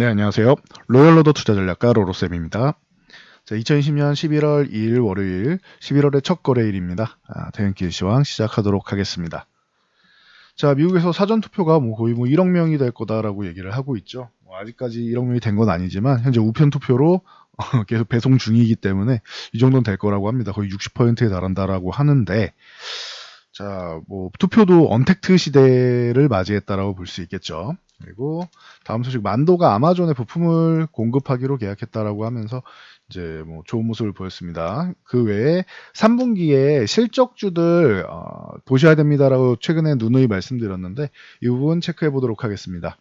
네, 안녕하세요. 로열로더 투자전략가 로로쌤입니다. 자, 2020년 11월 2일 월요일, 11월의 첫 거래일입니다. 대응길 시황 시작하도록 하겠습니다. 자, 미국에서 사전투표가 거의 1억 명이 될 거다라고 얘기를 하고 있죠. 아직까지 1억 명이 된 건 아니지만, 현재 우편 투표로 계속 배송 중이기 때문에 이 정도는 될 거라고 합니다. 거의 60%에 달한다라고 하는데, 자, 투표도 언택트 시대를 맞이했다라고 볼 수 있겠죠. 그리고 다음 소식, 만도가 아마존에 부품을 공급하기로 계약했다라고 하면서 이제 좋은 모습을 보였습니다. 그 외에 3분기에 실적주들 보셔야 됩니다라고 최근에 누누이 말씀드렸는데 이 부분 체크해 보도록 하겠습니다.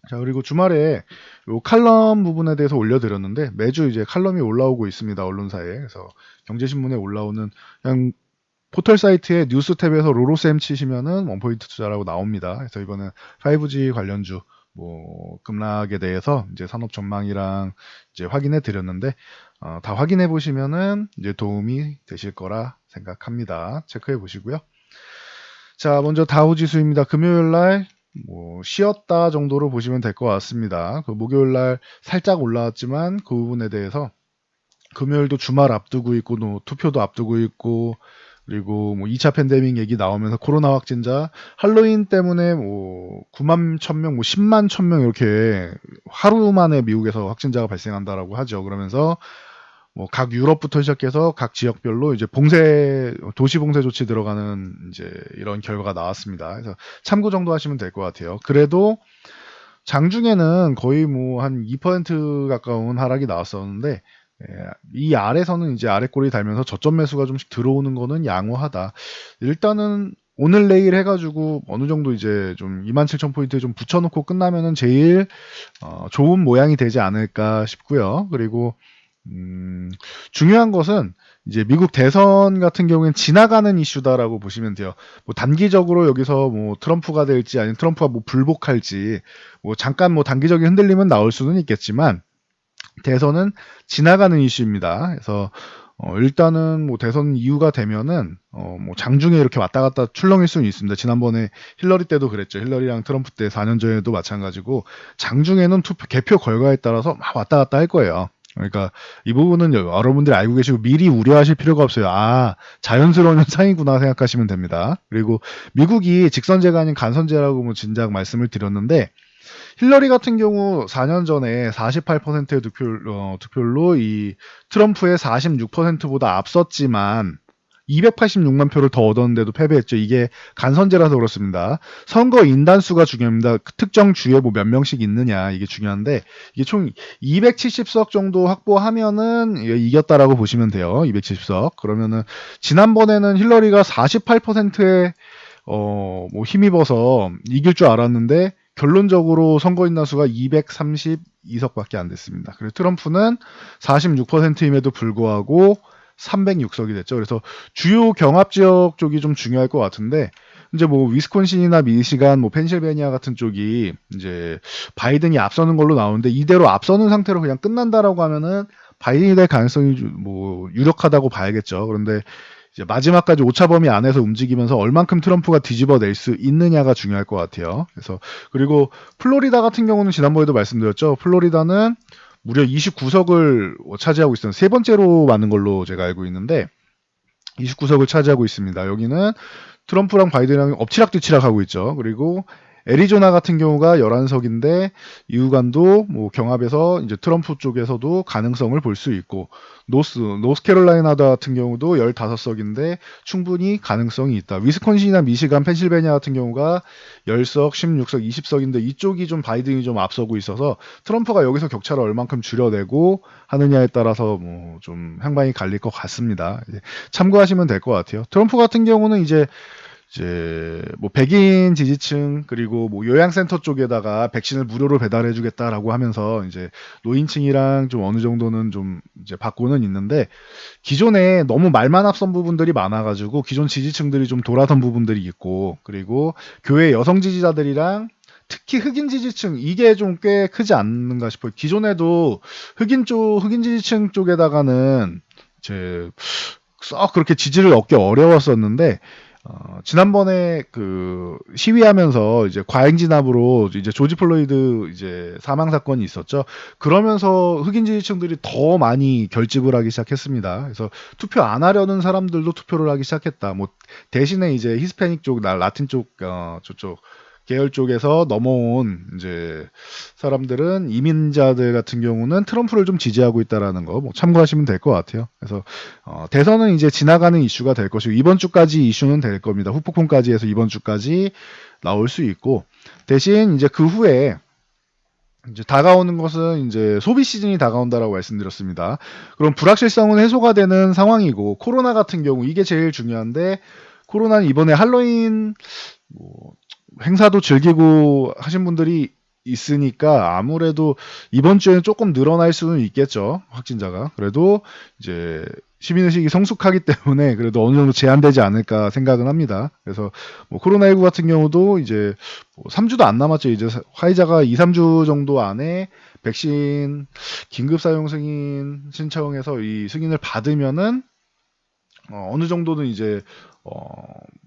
자, 그리고 주말에 요 칼럼 부분에 대해서 올려드렸는데 매주 이제 칼럼이 올라오고 있습니다. 언론사에. 그래서 경제신문에 올라오는 그냥 포털 사이트에 뉴스 탭에서 로로쌤 치시면은 원포인트 투자라고 나옵니다. 그래서 이거는 5G 관련주 급락에 대해서 이제 산업 전망이랑 이제 확인해 드렸는데 다 확인해 보시면은 이제 도움이 되실 거라 생각합니다. 체크해 보시고요. 자, 먼저 다우 지수입니다. 금요일 날 쉬었다 정도로 보시면 될 것 같습니다. 그 목요일 날 살짝 올라왔지만 그 부분에 대해서 금요일도 주말 앞두고 있고 투표도 앞두고 있고 그리고 2차 팬데믹 얘기 나오면서 코로나 확진자 할로윈 때문에 9만 1000명, 10만 1000명 이렇게 하루 만에 미국에서 확진자가 발생한다라고 하죠. 그러면서 각 유럽부터 시작해서 각 지역별로 이제 도시 봉쇄 조치 들어가는 이제 이런 결과가 나왔습니다. 그래서 참고 정도 하시면 될 것 같아요. 그래도 장중에는 거의 한 2% 가까운 하락이 나왔었는데 이 아래서는 이제 아래 꼬리 달면서 저점 매수가 좀씩 들어오는 거는 양호하다. 일단은 오늘 내일 해가지고 어느 정도 이제 좀 27,000포인트에 좀 붙여놓고 끝나면은 제일 좋은 모양이 되지 않을까 싶고요. 그리고 중요한 것은 이제 미국 대선 같은 경우엔 지나가는 이슈다라고 보시면 돼요. 단기적으로 여기서 트럼프가 될지 아니면 트럼프가 불복할지 잠깐 단기적인 흔들림은 나올 수는 있겠지만 대선은 지나가는 이슈입니다. 그래서 일단은 대선 이후가 되면은 장중에 이렇게 왔다 갔다 출렁일 수는 있습니다. 지난번에 힐러리 때도 그랬죠. 힐러리랑 트럼프 때 4년 전에도 마찬가지고 장중에는 개표 결과에 따라서 막 왔다 갔다 할 거예요. 그러니까 이 부분은 여러분들이 알고 계시고 미리 우려하실 필요가 없어요. 자연스러운 현상이구나 생각하시면 됩니다. 그리고 미국이 직선제가 아닌 간선제라고 진작 말씀을 드렸는데 힐러리 같은 경우 4년 전에 48%의 득표율로 이 트럼프의 46%보다 앞섰지만 286만 표를 더 얻었는데도 패배했죠. 이게 간선제라서 그렇습니다. 선거 인단수가 중요합니다. 특정 주에 몇 명씩 있느냐 이게 중요한데 이게 총 270석 정도 확보하면은 이겼다라고 보시면 돼요. 270석. 그러면은 지난번에는 힐러리가 48%의 힘입어서 이길 줄 알았는데 결론적으로 선거인 나수가 232석밖에 안 됐습니다. 그리고 트럼프는 46%임에도 불구하고 306석이 됐죠. 그래서 주요 경합 지역 쪽이 좀 중요할 것 같은데 이제 위스콘신이나 미시간, 펜실베니아 같은 쪽이 이제 바이든이 앞서는 걸로 나오는데 이대로 앞서는 상태로 그냥 끝난다라고 하면은 바이든이 될 가능성이 유력하다고 봐야겠죠. 그런데 이제 마지막까지 오차 범위 안에서 움직이면서 얼만큼 트럼프가 뒤집어낼 수 있느냐가 중요할 것 같아요. 그래서 그리고 플로리다 같은 경우는 지난번에도 말씀드렸죠. 플로리다는 무려 29석을 차지하고 있어요. 세 번째로 많은 걸로 제가 알고 있는데 29석을 차지하고 있습니다. 여기는 트럼프랑 바이든이랑 엎치락뒤치락 하고 있죠. 그리고 애리조나 같은 경우가 11석인데 이후간도 경합에서 이제 트럼프 쪽에서도 가능성을 볼 수 있고 노스캐롤라이나 같은 경우도 15석인데 충분히 가능성이 있다. 위스콘신이나 미시간, 펜실베니아 같은 경우가 10석, 16석, 20석인데 이쪽이 좀 바이든이 좀 앞서고 있어서 트럼프가 여기서 격차를 얼만큼 줄여내고 하느냐에 따라서 좀 향방이 갈릴 것 같습니다. 참고하시면 될 것 같아요. 트럼프 같은 경우는 이제 백인 지지층 그리고 요양센터 쪽에다가 백신을 무료로 배달해주겠다라고 하면서 이제 노인층이랑 좀 어느 정도는 좀 이제 받고는 있는데 기존에 너무 말만 앞선 부분들이 많아가지고 기존 지지층들이 좀 돌아선 부분들이 있고 그리고 교회 여성 지지자들이랑 특히 흑인 지지층 이게 좀 꽤 크지 않는가 싶어요. 기존에도 흑인 지지층 쪽에다가는 이제 썩 그렇게 지지를 얻기 어려웠었는데 지난번에 그 시위하면서 이제 과잉 진압으로 이제 조지 플로이드 이제 사망 사건이 있었죠. 그러면서 흑인 지지층들이 더 많이 결집을 하기 시작했습니다. 그래서 투표 안 하려는 사람들도 투표를 하기 시작했다. 뭐 대신에 이제 히스패닉 쪽, 라틴 쪽, 저쪽 계열 쪽에서 넘어온 이제 사람들은 이민자들 같은 경우는 트럼프를 좀 지지하고 있다라는 거 뭐 참고하시면 될 것 같아요. 그래서 대선은 이제 지나가는 이슈가 될 것이고 이번 주까지 이슈는 될 겁니다. 후폭풍까지 해서 이번 주까지 나올 수 있고 대신 이제 그 후에 이제 다가오는 것은 이제 소비 시즌이 다가온다라고 말씀드렸습니다. 그럼 불확실성은 해소가 되는 상황이고 코로나 같은 경우 이게 제일 중요한데 코로나는 이번에 할로윈 뭐 행사도 즐기고 하신 분들이 있으니까 아무래도 이번 주에는 조금 늘어날 수는 있겠죠. 확진자가. 그래도 이제 시민의식이 성숙하기 때문에 그래도 어느 정도 제한되지 않을까 생각은 합니다. 그래서 뭐 코로나19 같은 경우도 이제 뭐 3주도 안 남았죠. 이제 화이자가 2, 3주 정도 안에 백신 긴급 사용 승인 신청해서 이 승인을 받으면은 어느 정도는 이제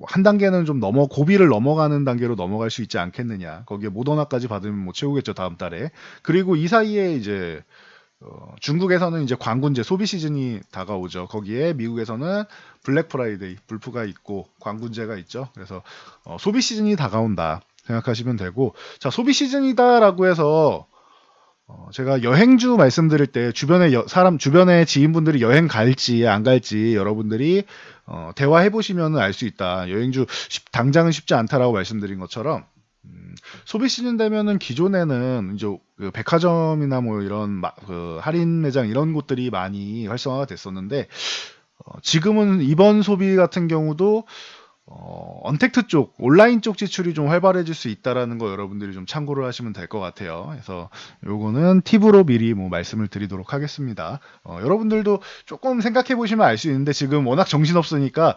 한 단계는 좀 고비를 넘어가는 단계로 넘어갈 수 있지 않겠느냐. 거기에 모더나까지 받으면 뭐 채우겠죠, 다음 달에. 그리고 이 사이에 이제 중국에서는 이제 광군제 소비 시즌이 다가오죠. 거기에 미국에서는 블랙 프라이데이 불프가 있고 광군제가 있죠. 그래서 소비 시즌이 다가온다 생각하시면 되고, 자, 소비 시즌이다라고 해서 제가 여행주 말씀드릴 때 주변에 지인분들이 여행 갈지 안 갈지 여러분들이 대화해 보시면 알 수 있다. 여행주 당장은 쉽지 않다라고 말씀드린 것처럼 소비 시즌 되면은 기존에는 이제 그 백화점이나 뭐 이런 그 할인 매장 이런 곳들이 많이 활성화가 됐었는데 지금은 이번 소비 같은 경우도 언택트 쪽, 온라인 쪽 지출이 좀 활발해질 수 있다라는 거 여러분들이 좀 참고를 하시면 될 것 같아요. 그래서 요거는 팁으로 미리 뭐 말씀을 드리도록 하겠습니다. 여러분들도 조금 생각해 보시면 알 수 있는데 지금 워낙 정신없으니까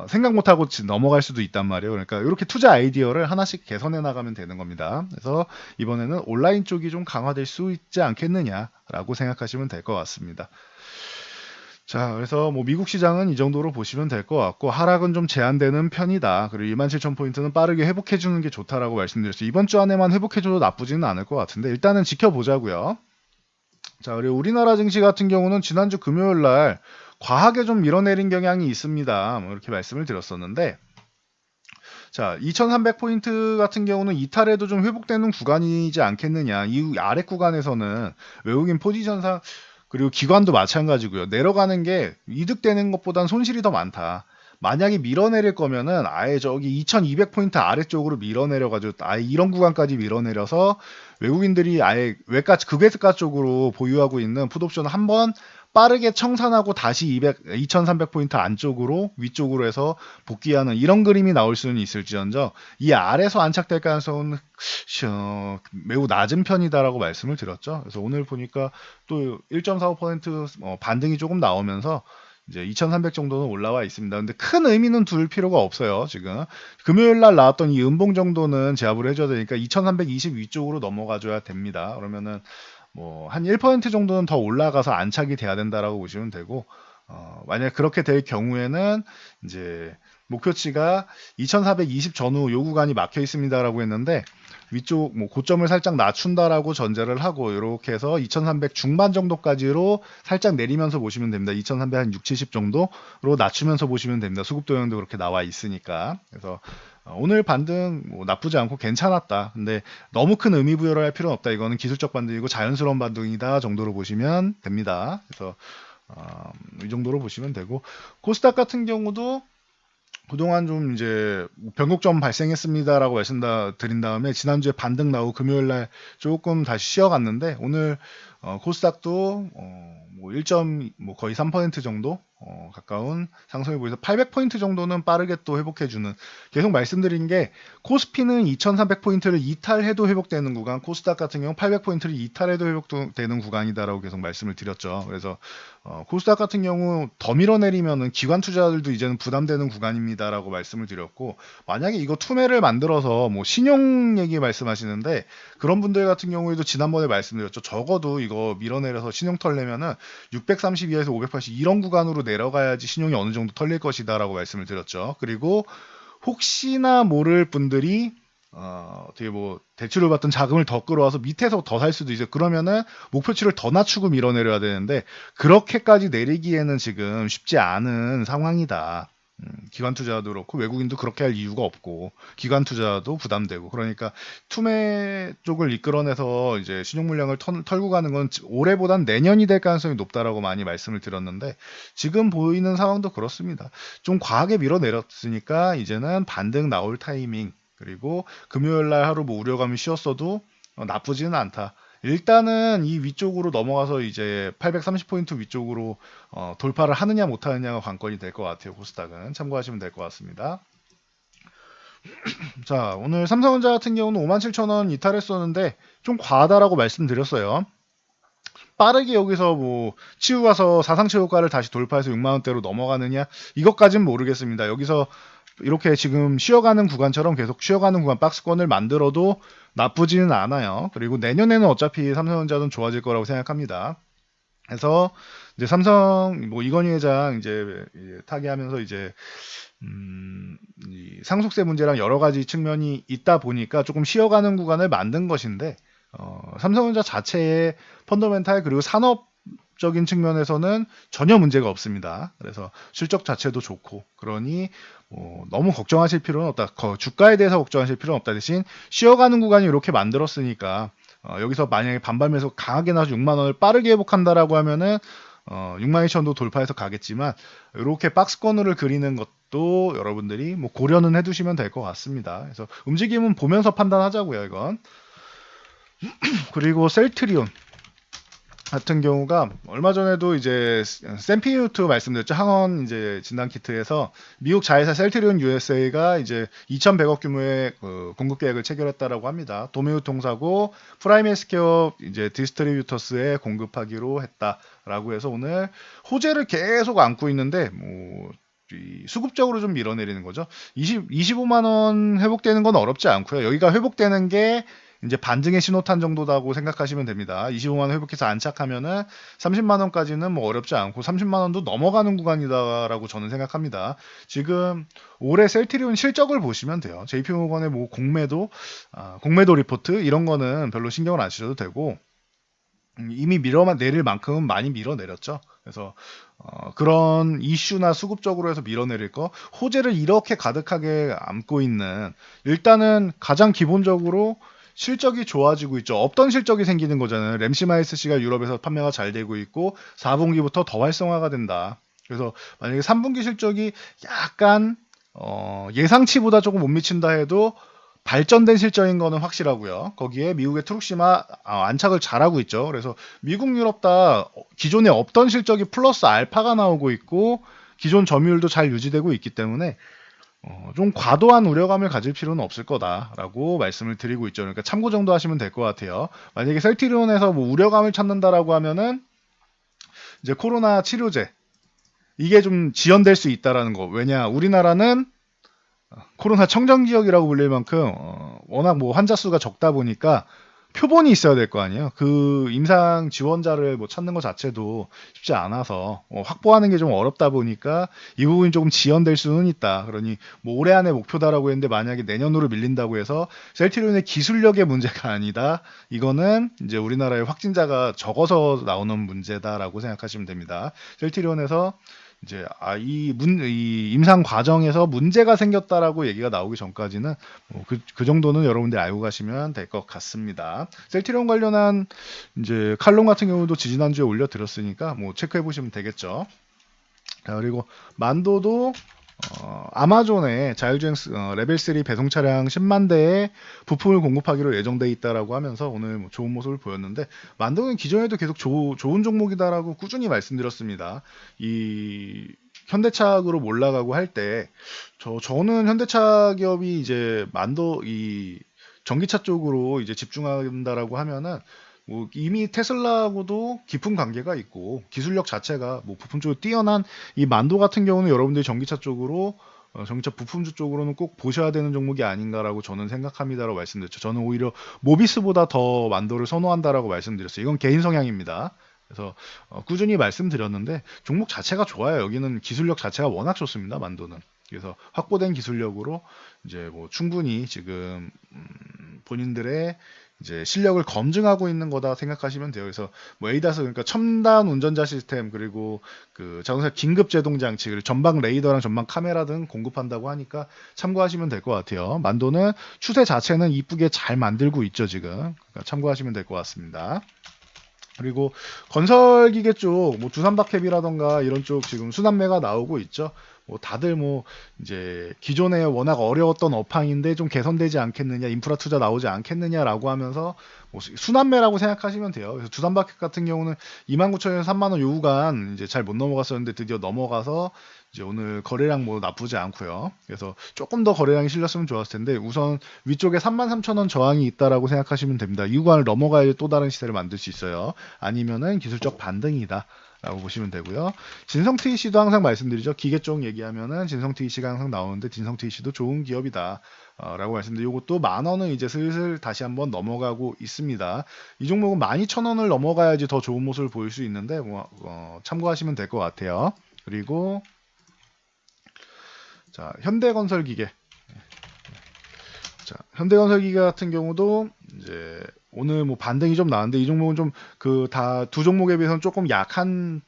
생각 못하고 넘어갈 수도 있단 말이에요. 그러니까 이렇게 투자 아이디어를 하나씩 개선해 나가면 되는 겁니다. 그래서 이번에는 온라인 쪽이 좀 강화될 수 있지 않겠느냐라고 생각하시면 될 것 같습니다. 자, 그래서 뭐 미국 시장은 이 정도로 보시면 될 것 같고 하락은 좀 제한되는 편이다. 그리고 27,000포인트는 빠르게 회복해 주는 게 좋다라고 말씀드렸어요. 이번 주 안에만 회복해 줘도 나쁘지는 않을 것 같은데 일단은 지켜보자고요. 자, 그리고 우리나라 증시 같은 경우는 지난주 금요일 날 과하게 좀 밀어내린 경향이 있습니다. 뭐 이렇게 말씀을 드렸었는데 자, 2300포인트 같은 경우는 이탈해도 좀 회복되는 구간이지 않겠느냐. 이 아래 구간에서는 외국인 포지션상 그리고 기관도 마찬가지고요. 내려가는 게 이득되는 것보단 손실이 더 많다. 만약에 밀어내릴 거면은 아예 저기 2200포인트 아래쪽으로 밀어내려가지고 아예 이런 구간까지 밀어내려서 외국인들이 아예 극외가 쪽으로 보유하고 있는 풋옵션 한번 빠르게 청산하고 다시 2300포인트 안쪽으로 위쪽으로 해서 복귀하는 이런 그림이 나올 수는 있을지언정 이 아래서 안착될 가능성은 매우 낮은 편이다라고 말씀을 드렸죠. 그래서 오늘 보니까 또 1.45% 반등이 조금 나오면서 이제 2300 정도는 올라와 있습니다. 근데 큰 의미는 둘 필요가 없어요. 지금 금요일 날 나왔던 이 음봉 정도는 제압을 해줘야 되니까 2320 위쪽으로 넘어가줘야 됩니다. 그러면은 뭐 한 1% 정도는 더 올라가서 안착이 돼야 된다라고 보시면 되고 만약 그렇게 될 경우에는 이제 목표치가 2420 전후 요 구간이 막혀 있습니다라고 했는데 위쪽 뭐 고점을 살짝 낮춘다라고 전제를 하고 이렇게 해서 2300 중반 정도까지로 살짝 내리면서 보시면 됩니다. 2300 한 6, 70 정도로 낮추면서 보시면 됩니다. 수급 도형도 그렇게 나와 있으니까. 그래서 오늘 반등 뭐 나쁘지 않고 괜찮았다. 근데 너무 큰 의미 부여를 할 필요는 없다. 이거는 기술적 반등이고 자연스러운 반등이다 정도로 보시면 됩니다. 그래서 이 정도로 보시면 되고 코스닥 같은 경우도 그동안 좀 이제 변곡점 발생했습니다라고 말씀드린 다음에 지난주에 반등 나오고 금요일날 조금 다시 쉬어갔는데 오늘 코스닥도 뭐 1점 뭐 거의 3% 정도 가까운 상승을 보여서 800포인트 정도는 빠르게 또 회복해주는 계속 말씀드린 게 코스피는 2300포인트를 이탈해도 회복되는 구간 코스닥 같은 경우 800포인트를 이탈해도 회복되는 구간이다라고 계속 말씀을 드렸죠. 그래서 코스닥 같은 경우 더 밀어내리면은 기관 투자자들도 이제는 부담되는 구간입니다라고 말씀을 드렸고 만약에 이거 투매를 만들어서 뭐 신용 얘기 말씀하시는데 그런 분들 같은 경우에도 지난번에 말씀드렸죠. 적어도 이거 밀어내려서 신용 털려면은 632에서 580 이런 구간으로 내려가야지 신용이 어느 정도 털릴 것이다라고 말씀을 드렸죠. 그리고 혹시나 모를 분들이 어떻게 뭐 대출을 받던 자금을 더 끌어와서 밑에서 더 살 수도 있어요. 그러면은 목표치를 더 낮추고 밀어내려야 되는데 그렇게까지 내리기에는 지금 쉽지 않은 상황이다. 기관 투자도 그렇고 외국인도 그렇게 할 이유가 없고 기관 투자도 부담되고 그러니까 투매 쪽을 이끌어내서 이제 신용 물량을 털고 가는 건 올해보단 내년이 될 가능성이 높다라고 많이 말씀을 드렸는데 지금 보이는 상황도 그렇습니다. 좀 과하게 밀어내렸으니까 이제는 반등 나올 타이밍 그리고 금요일 날 하루 뭐 우려감이 쉬었어도 나쁘지는 않다. 일단은 이 위쪽으로 넘어가서 이제 830포인트 위쪽으로 돌파를 하느냐 못하느냐가 관건이 될 것 같아요. 코스닥은 참고하시면 될 것 같습니다. 자, 오늘 삼성전자 같은 경우는 57,000원 이탈했었는데 좀 과하다라고 말씀드렸어요. 빠르게 여기서 뭐 치고 가서 사상 최고가를 다시 돌파해서 6만원대로 넘어가느냐 이것까진 모르겠습니다. 여기서 이렇게 지금 쉬어가는 구간처럼 계속 쉬어가는 구간 박스권을 만들어도 나쁘지는 않아요. 그리고 내년에는 어차피 삼성전자는 좋아질 거라고 생각합니다. 그래서 이제 삼성 뭐 이건희 회장 이제 타계하면서 이제 이 상속세 문제랑 여러 가지 측면이 있다 보니까 조금 쉬어가는 구간을 만든 것인데 삼성전자 자체의 펀더멘탈 그리고 산업적인 측면에서는 전혀 문제가 없습니다. 그래서 실적 자체도 좋고 그러니 너무 걱정하실 필요는 없다. 주가에 대해서 걱정하실 필요는 없다. 대신 쉬어가는 구간이 이렇게 만들었으니까 여기서 만약에 반발 매수 강하게 나서 6만 원을 빠르게 회복한다라고 하면은 6만 2천도 돌파해서 가겠지만 이렇게 박스권을 그리는 것도 여러분들이 뭐 고려는 해두시면 될 것 같습니다. 그래서 움직임은 보면서 판단하자고요, 이건. 그리고 셀트리온 같은 경우가 얼마 전에도 이제 샘피뉴트 말씀드렸죠. 항원 이제 진단 키트에서 미국 자회사 셀트리온 USA가 이제 2,100억 규모의 공급 계획을 체결했다라고 합니다. 도매유통사고 프라임 헬스케어 이제 디스트리뷰터스에 공급하기로 했다라고 해서 오늘 호재를 계속 안고 있는데 뭐 수급적으로 좀 밀어내리는 거죠. 25만 원 회복되는 건 어렵지 않고요. 여기가 회복되는 게 이제 반등의 신호탄 정도다고 생각하시면 됩니다. 25만 원 회복해서 안착하면은 30만 원까지는 뭐 어렵지 않고 30만 원도 넘어가는 구간이다라고 저는 생각합니다. 지금 올해 셀트리온 실적을 보시면 돼요. JP모건의 뭐 공매도 리포트 이런 거는 별로 신경을 안 쓰셔도 되고 이미 밀어내릴 만큼은 많이 밀어내렸죠. 그래서 그런 이슈나 수급적으로 해서 밀어내릴 거 호재를 이렇게 가득하게 안고 있는 일단은 가장 기본적으로 실적이 좋아지고 있죠. 없던 실적이 생기는 거잖아요. 램시마이스 씨가 유럽에서 판매가 잘 되고 있고 4분기부터 더 활성화가 된다. 그래서 만약에 3분기 실적이 약간 예상치보다 조금 못 미친다 해도 발전된 실적인 거는 확실하고요. 거기에 미국의 트룩시마 안착을 잘하고 있죠. 그래서 미국 유럽 다 기존에 없던 실적이 플러스 알파가 나오고 있고 기존 점유율도 잘 유지되고 있기 때문에 좀 과도한 우려감을 가질 필요는 없을 거다라고 말씀을 드리고 있죠. 그러니까 참고 정도 하시면 될 것 같아요. 만약에 셀트리온에서 뭐 우려감을 찾는다라고 하면은 이제 코로나 치료제 이게 좀 지연될 수 있다라는 거. 왜냐 우리나라는 코로나 청정 지역이라고 불릴 만큼 워낙 뭐 환자 수가 적다 보니까 표본이 있어야 될 거 아니에요. 그 임상 지원자를 뭐 찾는 것 자체도 쉽지 않아서 확보하는 게 좀 어렵다 보니까 이 부분이 조금 지연될 수는 있다. 그러니 뭐 올해 안에 목표다라고 했는데 만약에 내년으로 밀린다고 해서 셀트리온의 기술력의 문제가 아니다. 이거는 이제 우리나라의 확진자가 적어서 나오는 문제다라고 생각하시면 됩니다. 셀트리온에서 이제 이 임상 과정에서 문제가 생겼다라고 얘기가 나오기 전까지는 그 정도는 여러분들이 알고 가시면 될 것 같습니다. 셀트리온 관련한 이제 칼럼 같은 경우도 지지난주에 올려드렸으니까 뭐 체크해 보시면 되겠죠. 자, 그리고 만도도 아마존에 자율주행 레벨 3 배송 차량 10만 대의 부품을 공급하기로 예정돼 있다라고 하면서 오늘 뭐 좋은 모습을 보였는데 만도는 기존에도 계속 좋은 종목이다라고 꾸준히 말씀드렸습니다. 이 현대차 그룹 올라가고 할 때 저는 현대차 기업이 이제 만도 이 전기차 쪽으로 이제 집중한다라고 하면은 뭐 이미 테슬라하고도 깊은 관계가 있고 기술력 자체가 뭐 부품 쪽으로 뛰어난 이 만도 같은 경우는 여러분들이 전기차 쪽으로 전기차 부품주 쪽으로는 꼭 보셔야 되는 종목이 아닌가라고 저는 생각합니다라고 말씀드렸죠. 저는 오히려 모비스보다 더 만도를 선호한다라고 말씀드렸어요. 이건 개인 성향입니다. 그래서 꾸준히 말씀드렸는데 종목 자체가 좋아요. 여기는 기술력 자체가 워낙 좋습니다. 만도는. 그래서 확보된 기술력으로 이제 뭐 충분히 지금 본인들의 이제 실력을 검증하고 있는 거다 생각하시면 돼요. 그래서 뭐 에이다스 그러니까 첨단 운전자 시스템 그리고 그 자동차 긴급 제동 장치 그리고 전방 레이더랑 전방 카메라 등 공급한다고 하니까 참고하시면 될 것 같아요. 만도는 추세 자체는 이쁘게 잘 만들고 있죠 지금. 그러니까 참고하시면 될 것 같습니다. 그리고 건설기계 쪽, 뭐 두산박햅이라던가 이런 쪽 지금 순환매가 나오고 있죠. 뭐 다들 뭐 이제 기존에 워낙 어려웠던 업황인데 좀 개선되지 않겠느냐, 인프라 투자 나오지 않겠느냐라고 하면서 뭐 순환매라고 생각하시면 돼요. 그래서 두산박햅 같은 경우는 29,000원에서 3만 원 요 구간 이제 잘 못 넘어갔었는데 드디어 넘어가서 이제 오늘 거래량 뭐 나쁘지 않고요. 그래서 조금 더 거래량이 실렸으면 좋았을 텐데 우선 위쪽에 33,000원 저항이 있다라고 생각하시면 됩니다. 이 구간을 넘어가야 또 다른 시세를 만들 수 있어요. 아니면은 기술적 반등이다. 라고 보시면 되고요. 진성 TEC도 항상 말씀드리죠. 기계 쪽 얘기하면은 진성 TEC가 항상 나오는데 진성 TEC도 좋은 기업이다. 라고 말씀드리고 이것도 10,000원은 이제 슬슬 다시 한번 넘어가고 있습니다. 이 종목은 12,000원을 넘어가야지 더 좋은 모습을 보일 수 있는데 뭐, 참고하시면 될 것 같아요. 그리고 자, 현대건설기계. 자, 현대건설기계 같은 경우도 이제 오늘 뭐 반등이 좀 나왔는데 이 종목은 좀 그 다 두 종목에 비해서는 조금 약한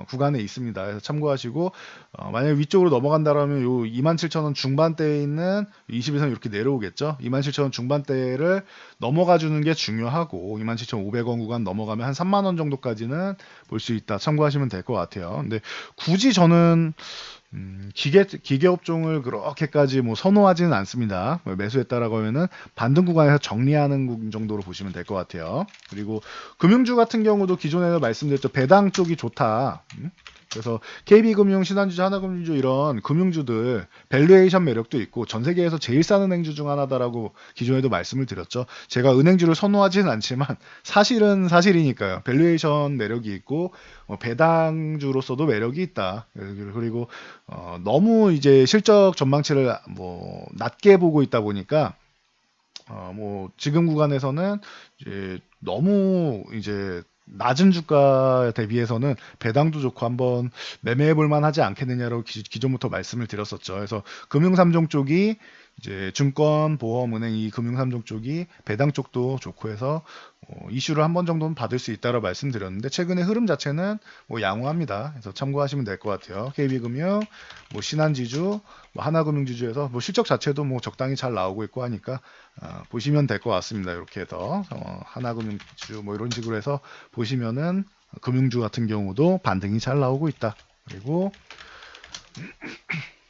구간에 있습니다. 그래서 참고하시고 만약에 위쪽으로 넘어간다라면 요 27,000원 중반대에 있는 21선 이렇게 내려오겠죠. 27,000원 중반대를 넘어가 주는 게 중요하고 27,500원 구간 넘어가면 한 3만 원 정도까지는 볼 수 있다. 참고하시면 될 것 같아요. 근데 굳이 저는 기계 업종을 그렇게까지 뭐 선호하지는 않습니다. 매수했다라고 하면은 반등 구간에서 정리하는 정도로 보시면 될 것 같아요. 그리고 금융주 같은 경우도 기존에 말씀드렸죠. 배당 쪽이 좋다. 그래서 KB금융, 신한주주, 하나금융주 이런 금융주들 밸류에이션 매력도 있고 전 세계에서 제일 싼 은행주 중 하나다라고 기존에도 말씀을 드렸죠. 제가 은행주를 선호하지는 않지만 사실은 사실이니까요. 밸류에이션 매력이 있고 배당주로서도 매력이 있다. 그리고 너무 이제 실적 전망치를 뭐 낮게 보고 있다 보니까 뭐 지금 구간에서는 이제 너무 이제 낮은 주가 대비해서는 배당도 좋고 한번 매매해 볼 만하지 않겠느냐라고 기존부터 말씀을 드렸었죠. 그래서 금융 3종 쪽이 이제 증권, 보험, 은행 이 금융 3종 쪽이 배당 쪽도 좋고 해서 이슈를 한 번 정도는 받을 수 있다고 말씀드렸는데 최근의 흐름 자체는 뭐 양호합니다. 그래서 참고하시면 될 것 같아요. KB금융, 뭐 신한지주, 뭐 하나금융지주에서 뭐 실적 자체도 뭐 적당히 잘 나오고 있고 하니까 보시면 될 것 같습니다. 이렇게 해서 하나금융지주 뭐 이런 식으로 해서 보시면은 금융주 같은 경우도 반등이 잘 나오고 있다. 그리고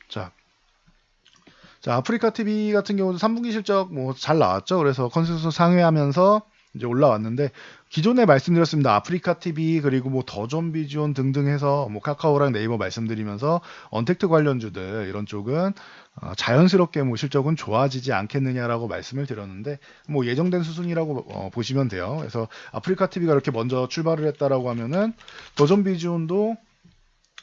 자, 아프리카 TV 같은 경우도 3분기 실적 뭐 잘 나왔죠. 그래서 컨센서스 상회하면서 이제 올라왔는데 기존에 말씀드렸습니다. 아프리카 TV 그리고 뭐 더존 비지온 등등 해서 뭐 카카오랑 네이버 말씀드리면서 언택트 관련주들 이런 쪽은 자연스럽게 뭐 실적은 좋아지지 않겠느냐라고 말씀을 드렸는데 뭐 예정된 수순이라고 보시면 돼요. 그래서 아프리카 TV가 이렇게 먼저 출발을 했다라고 하면은 더존 비지온도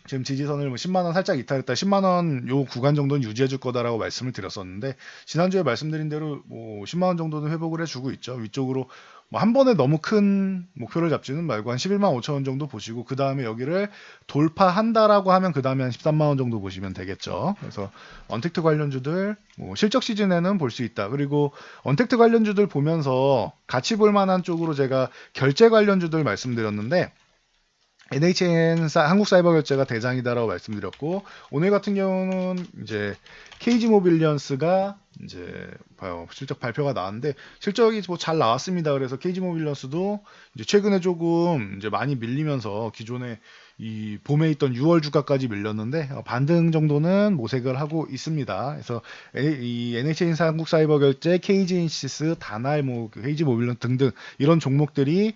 지금 지지선을 뭐 10만 원 살짝 이탈했다. 10만 원 요 구간 정도는 유지해 줄 거다라고 말씀을 드렸었는데 지난주에 말씀드린 대로 뭐 10만 원 정도는 회복을 해주고 있죠. 위쪽으로 뭐 한 번에 너무 큰 목표를 잡지는 말고 한 11만 5천 원 정도 보시고 그 다음에 여기를 돌파한다라고 하면 그 다음에 한 13만 원 정도 보시면 되겠죠. 그래서 언택트 관련주들 뭐 실적 시즌에는 볼 수 있다. 그리고 언택트 관련주들 보면서 같이 볼 만한 쪽으로 제가 결제 관련주들 말씀드렸는데 NHN 한국사이버결제가 대장이다라고 말씀드렸고 오늘 같은 경우는 이제 KG모빌리언스가 이제 봐요 실적 발표가 나왔는데 실적이 뭐 잘 나왔습니다. 그래서 KG모빌리언스도 이제 최근에 조금 이제 많이 밀리면서 기존에 이 봄에 있던 6월 주가까지 밀렸는데 반등 정도는 모색을 하고 있습니다. 그래서 이 NHN 한국사이버결제, KG인시스, 다날, 뭐 KG모빌리언스 등등 이런 종목들이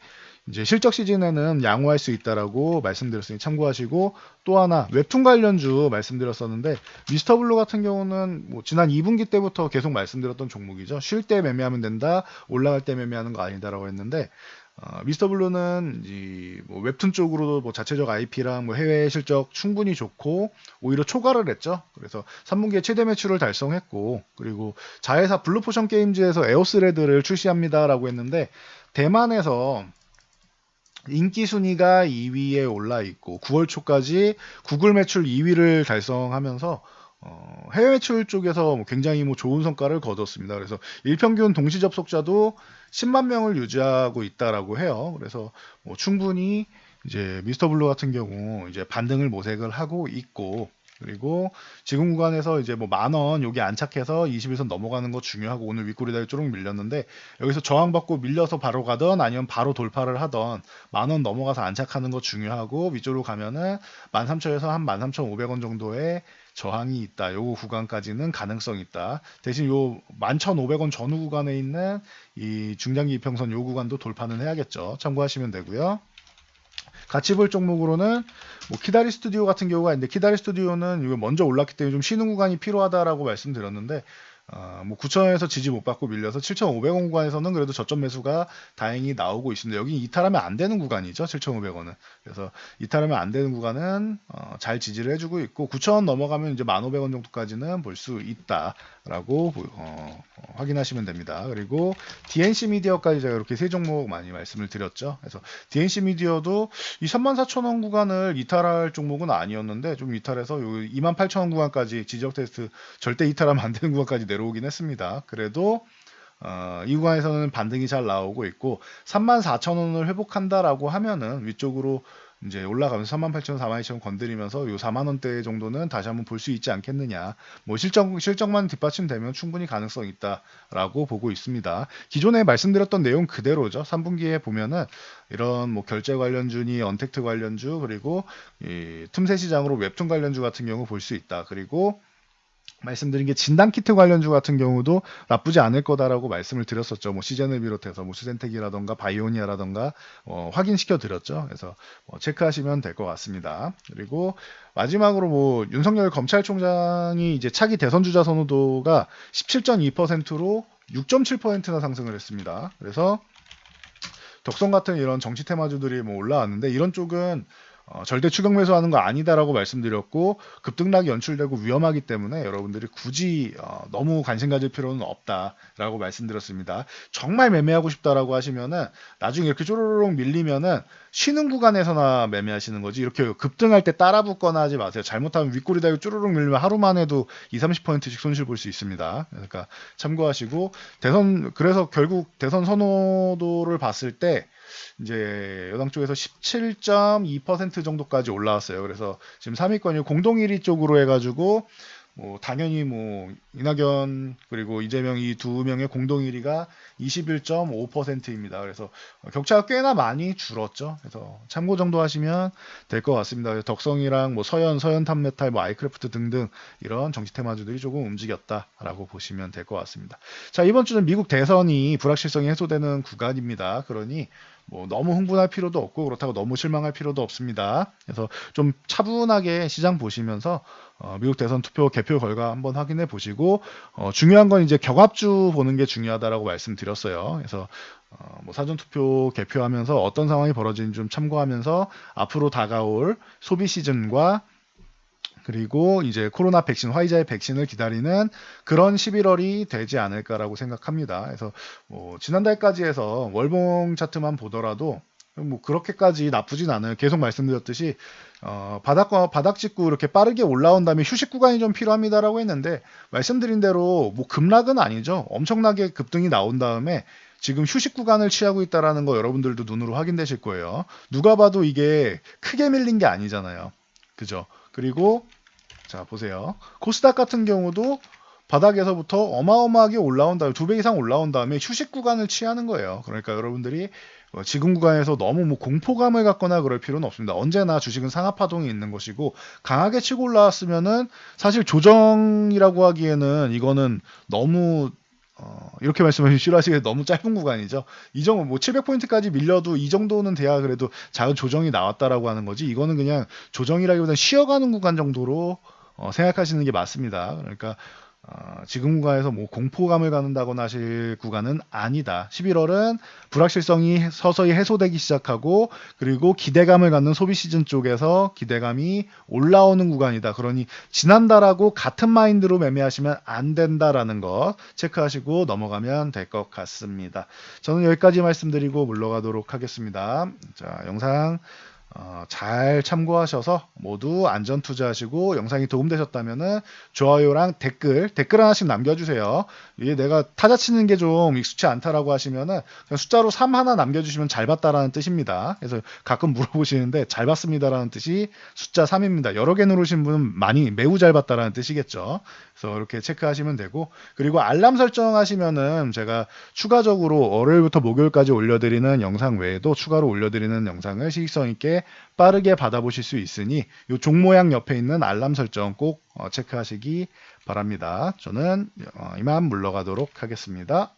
이제 실적 시즌에는 양호할 수 있다라고 말씀드렸으니 참고하시고 또 하나 웹툰 관련주 말씀드렸었는데 미스터블루 같은 경우는 뭐 지난 2분기 때부터 계속 말씀드렸던 종목이죠. 쉴 때 매매하면 된다, 올라갈 때 매매하는 거 아니다라고 했는데 미스터블루는 뭐 웹툰 쪽으로도 뭐 자체적 IP랑 뭐 해외 실적 충분히 좋고 오히려 초과를 했죠. 그래서 3분기에 최대 매출을 달성했고 그리고 자회사 블루포션 게임즈에서 에오스레드를 출시합니다라고 했는데 대만에서 인기 순위가 2위에 올라 있고 9월 초까지 구글 매출 2위를 달성하면서 해외 매출 쪽에서 굉장히 좋은 성과를 거뒀습니다. 그래서 일평균 동시 접속자도 10만 명을 유지하고 있다라고 해요. 그래서 충분히 이제 미스터 블루 같은 경우 이제 반등을 모색을 하고 있고, 그리고 지금 구간에서 이제 10,000원 여기 안착해서 21선 넘어가는 거 중요하고, 오늘 윗꼬리다리 쪼록 밀렸는데 여기서 저항받고 밀려서 바로 가던 아니면 바로 돌파를 하던 10,000원 넘어가서 안착하는 거 중요하고, 위쪽으로 가면은 13,000에서 한 13,500원 정도의 저항이 있다. 요 구간까지는 가능성이 있다. 대신 요 11,500원 전후 구간에 있는 이 중장기 이평선 요 구간도 돌파는 해야겠죠. 참고하시면 되고요. 같이 볼 종목으로는 키다리 스튜디오 같은 경우가 있는데, 키다리 스튜디오는 이거 먼저 올랐기 때문에 좀 쉬는 구간이 필요하다라고 말씀드렸는데 9,000원에서 지지 못 받고 밀려서 7,500원 구간에서는 그래도 저점 매수가 다행히 나오고 있습니다. 여기 이탈하면 안 되는 구간이죠. 7,500원은. 그래서 이탈하면 안 되는 구간은 잘 지지를 해주고 있고, 9,000원 넘어가면 이제 1,500원 정도까지는 볼 수 있다라고 확인하시면 됩니다. 그리고 DNC 미디어까지 제가 이렇게 세 종목 많이 말씀을 드렸죠. 그래서 DNC 미디어도 이 34,000원 구간을 이탈할 종목은 아니었는데 좀 이탈해서 28,000원 구간까지 지지적 테스트, 절대 이탈하면 안 되는 구간까지 내려오긴 했습니다. 그래도 이 구간에서는 반등이 잘 나오고 있고, 34,000원을 회복한다라고 하면은 위쪽으로 이제 올라가면서 38,000원, 42,000원 건드리면서 요 4만원대 정도는 다시 한번 볼 수 있지 않겠느냐. 실적만 뒷받침되면 충분히 가능성이 있다라고 보고 있습니다. 기존에 말씀드렸던 내용 그대로죠. 3분기에 보면은 이런 결제 관련주니 언택트 관련주, 그리고 이 틈새 시장으로 웹툰 관련주 같은 경우 볼 수 있다. 그리고 말씀드린 게 진단키트 관련주 같은 경우도 나쁘지 않을 거다라고 말씀을 드렸었죠. 시젠을 비롯해서 수젠텍이라던가 바이오니아라던가 확인시켜 드렸죠. 그래서 체크하시면 될 것 같습니다. 그리고 마지막으로 윤석열 검찰총장이 이제 차기 대선 주자 선호도가 17.2%로 6.7%나 상승을 했습니다. 그래서 덕성 같은 이런 정치 테마주들이 올라왔는데, 이런 쪽은 절대 추격 매수하는 거 아니다라고 말씀드렸고, 급등락이 연출되고 위험하기 때문에 여러분들이 굳이 너무 관심 가질 필요는 없다라고 말씀드렸습니다. 정말 매매하고 싶다라고 하시면은 나중에 이렇게 쪼로록 밀리면은 쉬는 구간에서나 매매하시는 거지, 이렇게 급등할 때 따라 붙거나 하지 마세요. 잘못하면 윗꼬리 달고 쪼로록 밀리면 하루만 해도 20-30%씩 손실 볼 수 있습니다. 그러니까 참고하시고, 그래서 결국 대선 선호도를 봤을 때 이제 여당 쪽에서 17.2% 정도까지 올라왔어요. 그래서 지금 3위권이 공동 1위 쪽으로 해가지고 당연히 이낙연 그리고 이재명 이 두 명의 공동 1위가 21.5%입니다. 그래서 격차가 꽤나 많이 줄었죠. 그래서 참고 정도 하시면 될 것 같습니다. 덕성이랑 서현 탑메탈, 아이크래프트 등등 이런 정치 테마주들이 조금 움직였다라고 보시면 될 것 같습니다. 자, 이번 주는 미국 대선이 불확실성이 해소되는 구간입니다. 그러니 너무 흥분할 필요도 없고, 그렇다고 너무 실망할 필요도 없습니다. 그래서 좀 차분하게 시장 보시면서 미국 대선 투표 개표 결과 한번 확인해 보시고, 중요한 건 이제 격압주 보는 게 중요하다라고 말씀드렸어요. 그래서 사전 투표 개표하면서 어떤 상황이 벌어지는지 좀 참고하면서 앞으로 다가올 소비 시즌과 그리고 이제 코로나 백신, 화이자의 백신을 기다리는 그런 11월이 되지 않을까라고 생각합니다. 그래서 지난달까지 해서 월봉 차트만 보더라도 그렇게까지 나쁘진 않아요. 계속 말씀드렸듯이 바닥 짚고 이렇게 빠르게 올라온 다음에 휴식 구간이 좀 필요합니다라고 했는데, 말씀드린 대로 급락은 아니죠. 엄청나게 급등이 나온 다음에 지금 휴식 구간을 취하고 있다라는 거 여러분들도 눈으로 확인되실 거예요. 누가 봐도 이게 크게 밀린 게 아니잖아요. 그죠? 그리고 자, 보세요. 코스닥 같은 경우도 바닥에서부터 어마어마하게 올라온 다음에 2배 이상 올라온 다음에 휴식 구간을 취하는 거예요. 그러니까 여러분들이 지금 구간에서 너무 공포감을 갖거나 그럴 필요는 없습니다. 언제나 주식은 상하파동이 있는 것이고, 강하게 치고 올라왔으면은 사실 조정이라고 하기에는 이거는 너무 이렇게 말씀하시면 싫어하시게 너무 짧은 구간이죠. 이 정도 700포인트까지 밀려도 이 정도는 돼야 그래도 작은 조정이 나왔다라고 하는 거지, 이거는 그냥 조정이라기보다는 쉬어가는 구간 정도로 생각하시는 게 맞습니다. 그러니까 지금 구간에서 뭐 공포감을 갖는다거나 하실 구간은 아니다. 11월은 불확실성이 서서히 해소되기 시작하고 그리고 기대감을 갖는 소비 시즌 쪽에서 기대감이 올라오는 구간이다. 그러니 지난달하고 같은 마인드로 매매하시면 안 된다라는 것 체크하시고 넘어가면 될 것 같습니다. 저는 여기까지 말씀드리고 물러가도록 하겠습니다. 자, 영상 잘 참고하셔서 모두 안전 투자하시고 영상이 도움되셨다면 좋아요랑 댓글 하나씩 남겨주세요. 이게 내가 타자 치는 게 좀 익숙치 않다라고 하시면은 그냥 숫자로 3 하나 남겨주시면 잘 봤다라는 뜻입니다. 그래서 가끔 물어보시는데 잘 봤습니다라는 뜻이 숫자 3입니다. 여러 개 누르신 분은 매우 잘 봤다라는 뜻이겠죠. 그래서 이렇게 체크하시면 되고 그리고 알람 설정하시면은 제가 추가적으로 월요일부터 목요일까지 올려드리는 영상 외에도 추가로 올려드리는 영상을 시익성 있게 빠르게 받아보실 수 있으니 이 종 모양 옆에 있는 알람 설정 꼭 체크하시기 바랍니다. 저는 이만 물러가도록 하겠습니다.